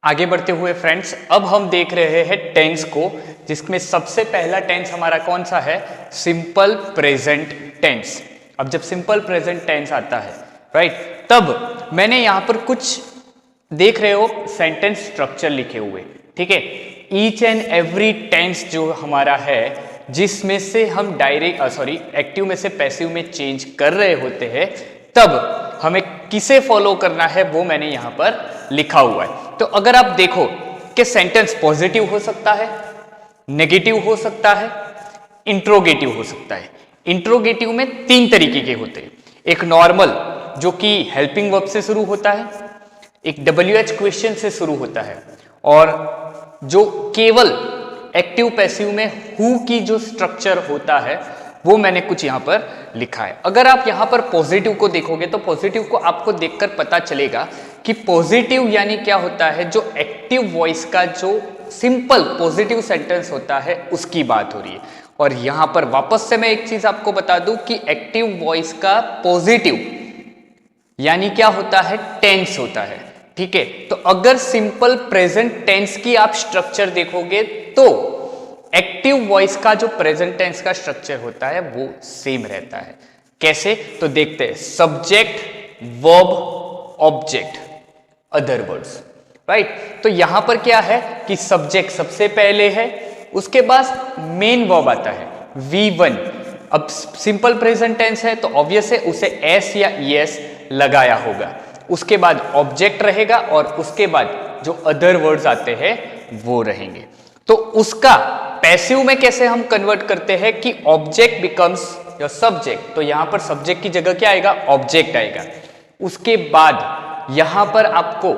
आगे बढ़ते हुए फ्रेंड्स, अब हम देख रहे हैं टेंस को, जिसमें सबसे पहला टेंस हमारा कौन सा है? Simple present tense. अब जब सिंपल प्रेजेंट टेंस आता है, राइट, तब मैंने यहां पर कुछ देख रहे हो सेंटेंस स्ट्रक्चर लिखे हुए, ठीक है। ईच एंड एवरी टेंस जो हमारा है, जिसमें से हम एक्टिव में से पैसिव में चेंज कर रहे होते हैं, तब हमें किसे फॉलो करना है वो मैंने यहां पर लिखा हुआ है। तो अगर आप देखो कि सेंटेंस पॉजिटिव हो सकता है, नेगेटिव हो सकता है, इंट्रोगेटिव हो सकता है। इंट्रोगेटिव में तीन तरीके के होते हैं। एक नॉर्मल जो कि हेल्पिंग वर्ब से शुरू होता है, एक WH क्वेश्चन से शुरू होता है, और जो केवल एक्टिव पैसिव में हु की जो स्ट्रक्चर होता है वो मैंने कुछ यहां पर लिखा है। अगर आप यहां पर पॉजिटिव को देखोगे तो पॉजिटिव को आपको देखकर पता चलेगा कि पॉजिटिव यानी क्या होता है, जो एक्टिव वॉइस का जो सिंपल पॉजिटिव सेंटेंस होता है उसकी बात हो रही है। और यहां पर वापस से मैं एक चीज आपको बता दूं कि एक्टिव वॉइस का पॉजिटिव यानी क्या होता है? टेंस होता है, ठीक है। तो अगर सिंपल प्रेजेंट टेंस की आप स्ट्रक्चर देखोगे तो एक्टिव वॉइस का जो प्रेजेंट टेंस का स्ट्रक्चर होता है वो सेम रहता है। कैसे? तो देखते हैं। Subject, verb, object, other words, right. तो यहां पर क्या है कि सब्जेक्ट सबसे पहले है, उसके बाद मेन वर्ब आता है V1। अब सिंपल प्रेजेंट टेंस है तो ऑब्वियस है उसे S या ES लगाया होगा। उसके बाद ऑब्जेक्ट रहेगा और उसके बाद जो अदर वर्ड्स आते हैं वो रहेंगे। तो उसका पैसिव में कैसे हम कन्वर्ट करते हैं कि ऑब्जेक्ट बिकम्स योर सब्जेक्ट। तो यहां पर सब्जेक्ट की जगह क्या आएगा? ऑब्जेक्ट आएगा। उसके बाद यहां पर आपको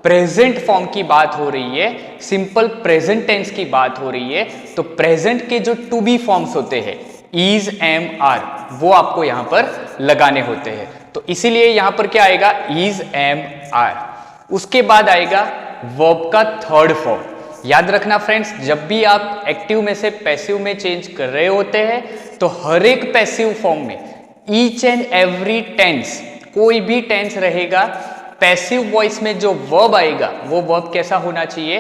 प्रेजेंट फॉर्म की बात हो रही है, सिंपल प्रेजेंट टेंस की बात हो रही है, तो प्रेजेंट के जो टू बी फॉर्म्स होते हैं इज, एम, आर, वो आपको यहां पर लगाने होते हैं। तो इसीलिए यहां पर क्या आएगा? Is, am, are. उसके बाद आएगा वर्ब का थर्ड फॉर्म। याद रखना फ्रेंड्स, जब भी आप एक्टिव में से पैसिव में चेंज कर रहे होते हैं तो हर एक पैसिव फॉर्म में ईच एंड एवरी टेंस, कोई भी टेंस रहेगा, पैसिव वॉइस में जो वर्ब आएगा वो वर्ब कैसा होना चाहिए?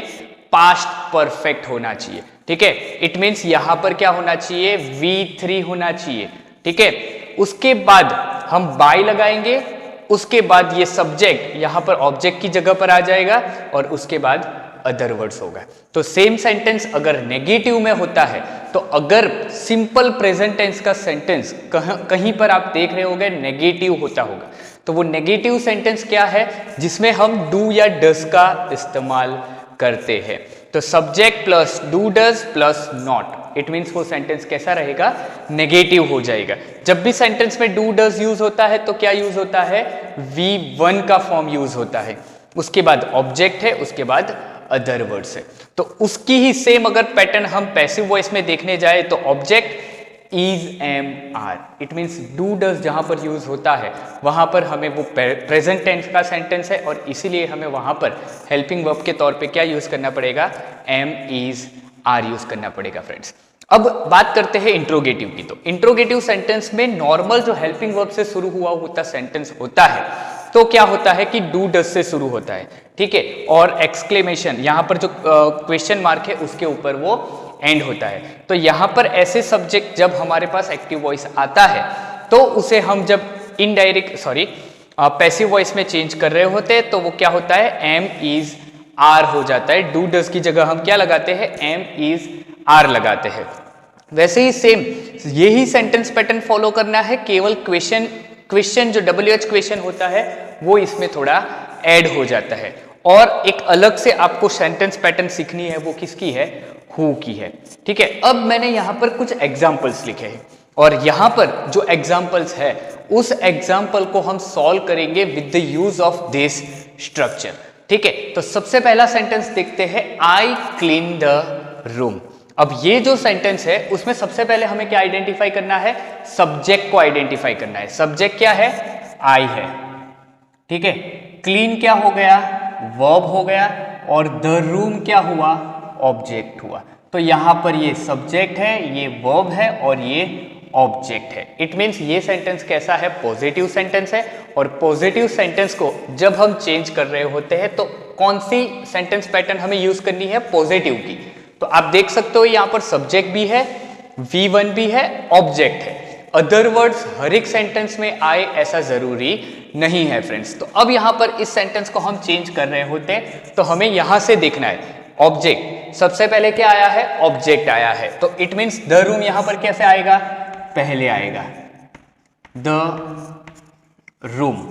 पास्ट परफेक्ट होना चाहिए, ठीक है। इट मींस यहां पर क्या होना चाहिए? V3 होना चाहिए, ठीक है। उसके बाद हम बाय लगाएंगे, उसके बाद ये सब्जेक्ट यहां पर ऑब्जेक्ट की जगह पर आ जाएगा और उसके बाद अदर वर्ड्स होगा। तो सेम सेंटेंस अगर नेगेटिव में होता है, तो अगर सिंपल प्रेजेंट टेंस का सेंटेंस कहीं पर आप देख रहे होंगे नेगेटिव होता होगा, तो वो नेगेटिव सेंटेंस क्या है? जिसमें हम डू या डज का इस्तेमाल करते हैं। तो subject plus do does plus not, it means वो सेंटेंस कैसा रहेगा? नेगेटिव हो जाएगा। जब भी सेंटेंस में डू डज यूज होता है तो क्या यूज होता है? V1 का फॉर्म यूज होता है। उसके बाद ऑब्जेक्ट है, उसके बाद अदर वर्ड्स है। तो उसकी ही सेम अगर पैटर्न हम पैसिव वॉइस में देखने जाए तो object is, am, are, it means do does जहां पर यूज होता है वहां पर हमें वो प्रेजेंट टेंस का सेंटेंस है और इसीलिए हमें वहां पर हेल्पिंग वर्ब के तौर पे क्या यूज करना पड़ेगा? एम, इज, आर यूज करना पड़ेगा फ्रेंड्स। अब बात करते हैं इंट्रोगेटिव की। तो इंट्रोगेटिव सेंटेंस में नॉर्मल जो हेल्पिंग वर्ब से शुरू हुआ होता सेंटेंस होता है, तो क्या होता है कि डू डज से शुरू होता है, ठीक है, और एक्सक्लेमेशन यहां पर जो क्वेश्चन मार्क है उसके ऊपर वो एंड होता है। तो यहां पर ऐसे सब्जेक्ट जब हमारे पास एक्टिव वॉइस आता है तो उसे हम जब पैसिव वॉइस में चेंज कर रहे होते हैं तो वो क्या होता है? एम, इज, आर हो जाता है। डू डज की जगह हम क्या लगाते हैं? एम, इज, आर लगाते हैं। वैसे ही सेम यही सेंटेंस पैटर्न फॉलो करना है, केवल क्वेश्चन जो WH क्वेश्चन होता है वो इसमें थोड़ा ऐड हो जाता है। और एक अलग से आपको सेंटेंस पैटर्न सीखनी है, वो किसकी है? हु की है, ठीक है। अब मैंने यहां पर कुछ एग्जाम्पल्स लिखे हैं और यहां पर जो एग्जाम्पल्स है उस एग्जाम्पल को हम सॉल्व करेंगे with the use of this structure, ठीक है। तो सबसे पहला सेंटेंस देखते हैं, आई क्लीन द रूम। अब ये जो सेंटेंस है उसमें सबसे पहले हमें क्या आइडेंटिफाई करना है? सब्जेक्ट को आइडेंटिफाई करना है। सब्जेक्ट क्या है? आई है, ठीक है। क्लीन क्या हो गया? वर्ब हो गया। और द रूम क्या हुआ? ऑब्जेक्ट हुआ। तो यहां पर ये सब्जेक्ट है, ये वर्ब है और ये ऑब्जेक्ट है। इट मीन्स ये सेंटेंस कैसा है? पॉजिटिव सेंटेंस है और पॉजिटिव सेंटेंस को जब हम चेंज कर रहे होते हैं तो कौन सी सेंटेंस पैटर्न हमें यूज करनी है, पॉजिटिव की। तो आप देख सकते हो यहाँ पर सब्जेक्ट भी है, V1 भी है, ऑब्जेक्ट है। अदर वर्ड्स हर एक सेंटेंस में आए ऐसा जरूरी नहीं है फ्रेंड्स। तो अब यहाँ पर इस सेंटेंस को हम चेंज कर रहे होते हैं तो हमें यहां से देखना है ऑब्जेक्ट। सबसे पहले क्या आया है, ऑब्जेक्ट आया है, तो इट मीन्स द रूम यहां पर कैसे आएगा, पहले आएगा द रूम,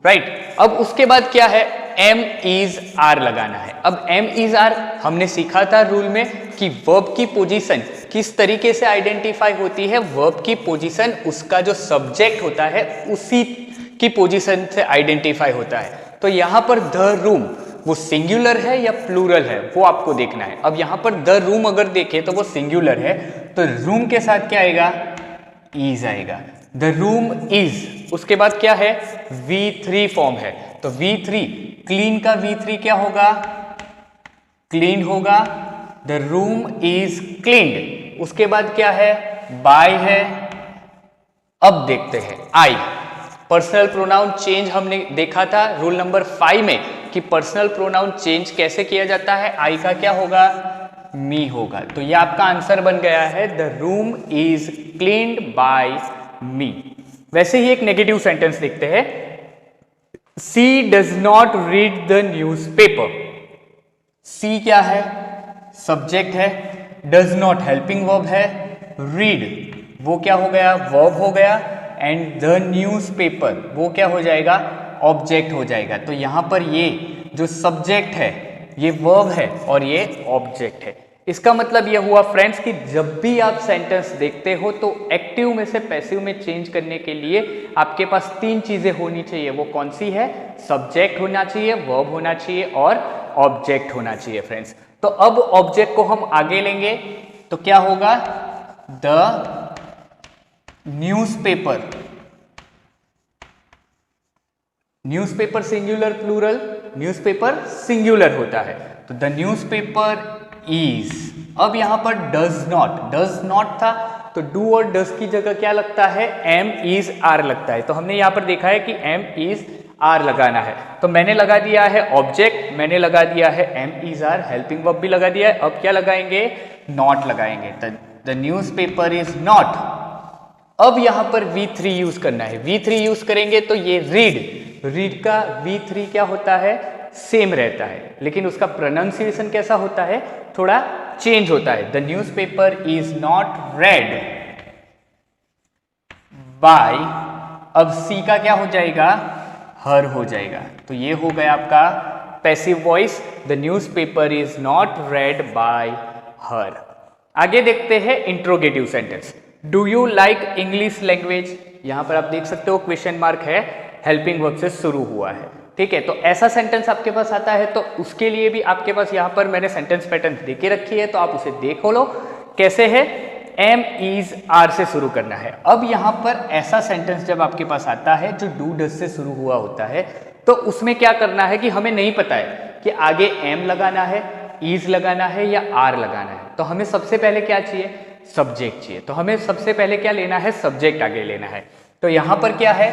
राइट। अब उसके बाद क्या है, एम इज आर लगाना है। अब एम इज आर हमने सीखा था रूल में कि वर्ब की पोजीशन किस तरीके से आइडेंटिफाई होती है। वर्ब की पोजीशन उसका जो सब्जेक्ट होता है उसी की पोजीशन से आइडेंटिफाई होता है। तो यहां पर द रूम वो सिंगुलर है या प्लूरल है वो आपको देखना है। अब यहां पर द रूम अगर देखें तो वो सिंगुलर है, तो रूम के साथ क्या आएगा, इज आएगा, द रूम इज। उसके बाद क्या है, V3 फॉर्म है, तो V3 क्लीन का V3 क्या होगा, क्लीन होगा, द रूम इज क्लीन्ड। उसके बाद क्या है, बाय है। अब देखते हैं आई, पर्सनल प्रोनाउन चेंज हमने देखा था रूल नंबर 5 में कि पर्सनल प्रोनाउन चेंज कैसे किया जाता है। आई का क्या होगा, मी होगा। तो ये आपका आंसर बन गया है, the room is cleaned by me. वैसे ही एक नेगेटिव सेंटेंस देखते हैं, she does not read the newspaper. She क्या है, सब्जेक्ट है, डज नॉट हेल्पिंग वर्ब है, रीड वो क्या हो गया, वर्ब हो गया, एंड द न्यूज़पेपर वो क्या हो जाएगा, ऑब्जेक्ट हो जाएगा। तो यहां पर ये जो सब्जेक्ट है ये वर्ब है और ये ऑब्जेक्ट है। इसका मतलब यह हुआ फ्रेंड्स कि जब भी आप सेंटेंस देखते हो तो एक्टिव में से पैसिव में चेंज करने के लिए आपके पास 3 चीजें होनी चाहिए। वो कौन सी है, सब्जेक्ट होना चाहिए, वर्ब होना चाहिए और ऑब्जेक्ट होना चाहिए फ्रेंड्स। तो अब ऑब्जेक्ट को हम आगे लेंगे तो क्या होगा, the newspaper. Newspaper singular plural, newspaper singular होता है, तो द न्यूज़पेपर इज। अब यहां पर डज नॉट था तो डू और डज की जगह क्या लगता है, एम इज आर लगता है। तो हमने यहां पर देखा है कि एम इज आर लगाना है, तो मैंने लगा दिया है ऑब्जेक्ट, मैंने लगा दिया है am is are, helping verb भी लगा दिया है। अब क्या लगाएंगे, नॉट लगाएंगे, द न्यूज़पेपर इज नॉट। अब यहां पर V3 यूज करना है, V3 यूज करेंगे तो ये रीड का V3 क्या होता है, सेम रहता है, लेकिन उसका प्रोनाउंसिएशन कैसा होता है, थोड़ा चेंज होता है। The newspaper is not read by. अब सी का क्या हो जाएगा, हर हो जाएगा। तो ये हो गया आपका passive voice, the newspaper is not read bye हर। आगे देखते हैं interrogative sentence, do you like English language. यहां पर आप देख सकते हो क्वेश्चन मार्क है, हेल्पिंग वर्ब से शुरू हुआ है, ठीक है। तो ऐसा सेंटेंस आपके पास आता है तो उसके लिए भी आपके पास यहाँ पर मैंने सेंटेंस पैटर्न दे के रखी है, तो आप उसे देखो लो कैसे है। एम इज आर से शुरू करना है। अब यहाँ पर ऐसा सेंटेंस जब आपके पास आता है जो डू डज से शुरू हुआ होता है तो उसमें क्या करना है कि हमें नहीं पता है कि आगे एम लगाना है, इज लगाना है या आर लगाना है। तो हमें सबसे पहले क्या चाहिए, सब्जेक्ट चाहिए। तो हमें सबसे पहले क्या लेना है, सब्जेक्ट आगे लेना है। तो यहाँ पर क्या है,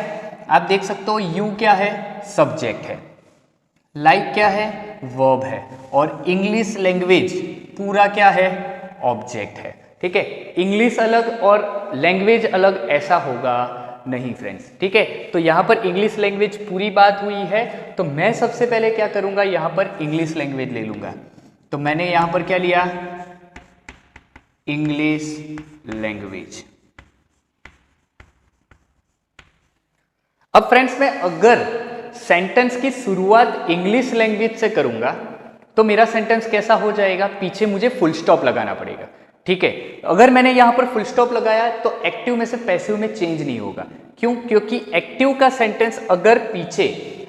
आप देख सकते हो यू क्या है, सब्जेक्ट है, लाइक क्या है, वर्ब है, और इंग्लिश लैंग्वेज पूरा क्या है, ऑब्जेक्ट है, ठीक है। इंग्लिश अलग और लैंग्वेज अलग ऐसा होगा नहीं फ्रेंड्स, ठीक है। तो यहाँ पर इंग्लिश लैंग्वेज पूरी बात हुई है, तो मैं सबसे पहले क्या करूँगा, यहाँ पर इंग्लिश लैंग्वेज ले लूँगा। तो मैंने यहाँ पर क्या लिया, इंग्लिश लैंग्वेज। अब फ्रेंड्स मैं अगर सेंटेंस की शुरुआत इंग्लिश लैंग्वेज से करूंगा तो मेरा सेंटेंस कैसा हो जाएगा, पीछे मुझे फुल स्टॉप लगाना पड़ेगा, ठीक है। अगर मैंने यहां पर फुल स्टॉप लगाया तो एक्टिव में से पैसिव में चेंज नहीं होगा। क्यों, क्योंकि एक्टिव का सेंटेंस अगर पीछे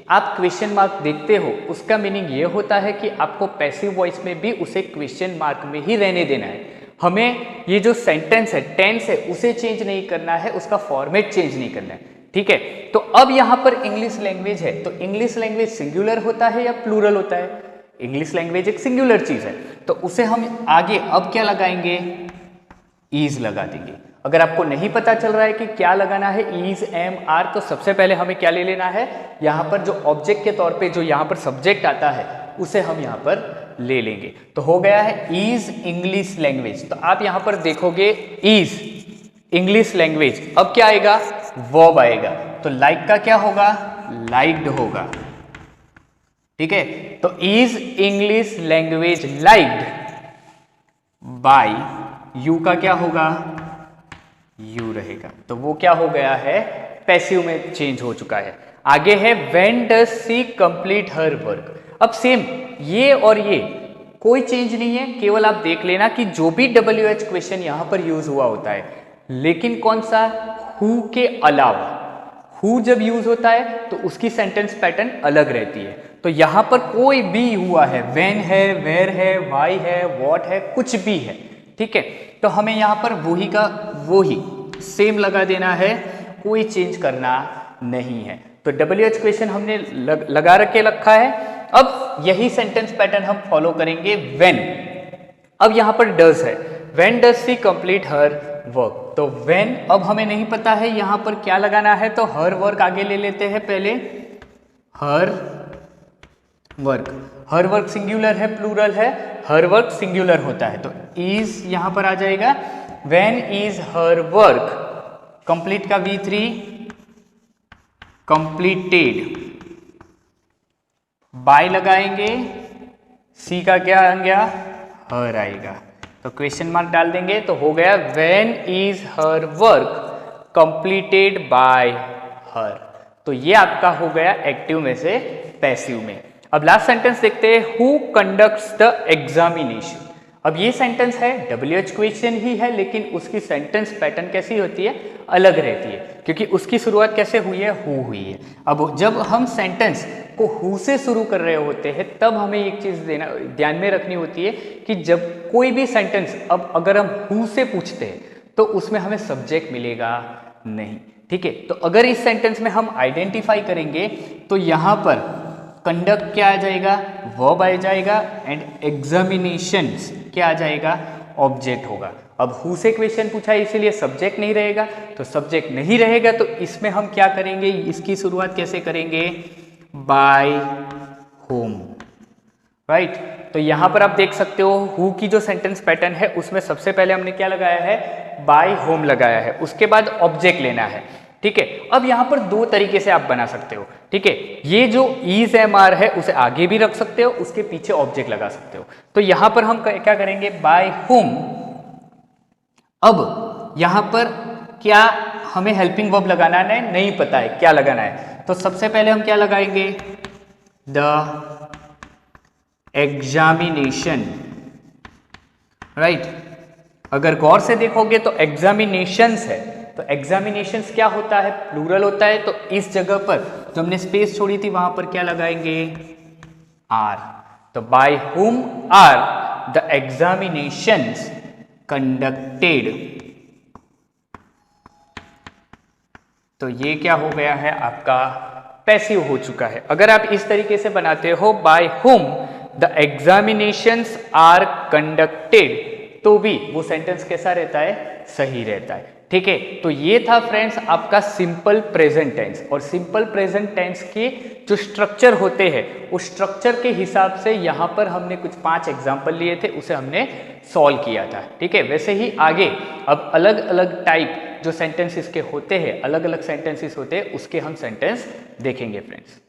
आप क्वेश्चन मार्क देखते हो उसका मीनिंग ये होता है कि आपको पैसिव वॉइस में भी उसे क्वेश्चन मार्क में ही रहने देना है। हमें ये जो सेंटेंस है, टेंस है, उसे चेंज नहीं करना है, उसका फॉर्मेट चेंज नहीं करना है, ठीक है। तो अब यहां पर इंग्लिश लैंग्वेज है, तो इंग्लिश लैंग्वेज सिंगुलर होता है या प्लूरल होता है, इंग्लिश लैंग्वेज एक सिंगुलर चीज है, तो उसे हम आगे अब क्या लगाएंगे, इज लगा देंगे। अगर आपको नहीं पता चल रहा है कि क्या लगाना है इज, एम, आर, तो सबसे पहले हमें क्या ले लेना है, यहाँ पर जो ऑब्जेक्ट के तौर पे जो यहाँ पर सब्जेक्ट आता है उसे हम यहाँ पर ले लेंगे। तो हो गया है इज इंग्लिश लैंग्वेज। तो आप यहाँ पर देखोगे इज इंग्लिश लैंग्वेज, अब क्या आएगा, वर्ब आएगा। तो लाइक का क्या होगा, लाइक्ड होगा। ठीक है, तो is English language liked by, you का क्या होगा, यू रहेगा। तो वो क्या हो गया है, पैसिव में चेंज हो चुका है। आगे है when does she complete her work. अब सेम ये और ये कोई चेंज नहीं है, केवल आप देख लेना कि जो भी WH क्वेश्चन यहां पर यूज हुआ होता है, लेकिन कौन सा, हु के अलावा। हु जब यूज होता है तो उसकी सेंटेंस पैटर्न अलग रहती है। तो यहां पर कोई भी हुआ है, व्हेन है, वेयर है, वाई है, व्हाट है, कुछ भी है, ठीक है, तो हमें यहां पर वही का वही सेम लगा देना है, कोई चेंज करना नहीं है। तो WH क्वेश्चन हमने लगा रखा है। अब यही सेंटेंस पैटर्न हम फॉलो करेंगे व्हेन। अब यहां पर डज है, when does she complete her work. तो व्हेन अब हमें नहीं पता है यहां पर क्या लगाना है, तो हर वर्क आगे ले लेते हैं पहले, her work. Her work singular है, प्लूरल है, हर वर्क सिंगुलर होता है, तो इज यहां पर आ जाएगा। When is her work, complete का V3 कंप्लीटेड, बाय लगाएंगे, सी का क्या आ गया, हर आएगा, तो क्वेश्चन मार्क डाल देंगे, तो हो गया when is her work completed by हर। तो ये आपका हो गया एक्टिव में से पैसिव में। अब लास्ट सेंटेंस देखते हैं, हु कंडक्ट्स द एग्जामिनेशन। अब ये सेंटेंस है, WH क्वेश्चन ही है, लेकिन उसकी सेंटेंस पैटर्न कैसी होती है, अलग रहती है, क्योंकि उसकी शुरुआत कैसे हुई है, हु हुई है। अब जब हम सेंटेंस को हु से शुरू कर रहे होते हैं, तब हमें एक चीज ध्यान में रखनी होती है कि जब कोई भी सेंटेंस, अब अगर हम हु से पूछते हैं तो उसमें हमें सब्जेक्ट मिलेगा नहीं, ठीक है। तो अगर इस सेंटेंस में हम आइडेंटिफाई करेंगे तो यहां पर कंडक्ट क्या आ जाएगा, वर्ब आ जाएगा, एंड एग्जामिनेशंस क्या आ जाएगा, ऑब्जेक्ट होगा। अब हु से क्वेश्चन पूछा है इसीलिए सब्जेक्ट नहीं रहेगा, तो सब्जेक्ट नहीं रहेगा तो इसमें हम क्या करेंगे, इसकी शुरुआत कैसे करेंगे, बाय होम, राइट। तो यहां पर आप देख सकते हो हु की जो सेंटेंस पैटर्न है उसमें सबसे पहले हमने क्या लगाया है, बाय होम लगाया है, उसके बाद ऑब्जेक्ट लेना है, ठीक है। अब यहां पर दो तरीके से आप बना सकते हो, ठीक है। ये जो इज एम आर है उसे आगे भी रख सकते हो, उसके पीछे ऑब्जेक्ट लगा सकते हो। तो यहां पर हम क्या करेंगे, बाय होम। अब यहां पर क्या हमें हेल्पिंग वर्ब लगाना है, नहीं पता है क्या लगाना है, तो सबसे पहले हम क्या लगाएंगे, द एग्जामिनेशन, राइट। अगर गौर से देखोगे तो एग्जामिनेशंस है, तो एग्जामिनेशंस क्या होता है, प्लूरल होता है, तो इस जगह पर जो हमने स्पेस छोड़ी थी वहां पर क्या लगाएंगे, आर। तो by whom are the examinations conducted. तो ये क्या हो गया है, आपका पैसिव हो चुका है। अगर आप इस तरीके से बनाते हो, by whom the examinations are conducted, तो भी वो सेंटेंस कैसा रहता है, सही रहता है, ठीक है। तो ये था फ्रेंड्स आपका सिंपल प्रेजेंट टेंस। और सिंपल प्रेजेंट टेंस के जो स्ट्रक्चर होते हैं उस स्ट्रक्चर के हिसाब से यहाँ पर हमने कुछ 5 एग्जाम्पल लिए थे, उसे हमने सॉल्व किया था, ठीक है। वैसे ही आगे अब अलग अलग टाइप जो सेंटेंसेस के होते हैं, अलग अलग सेंटेंसेस होते हैं, उसके हम सेंटेंस देखेंगे फ्रेंड्स।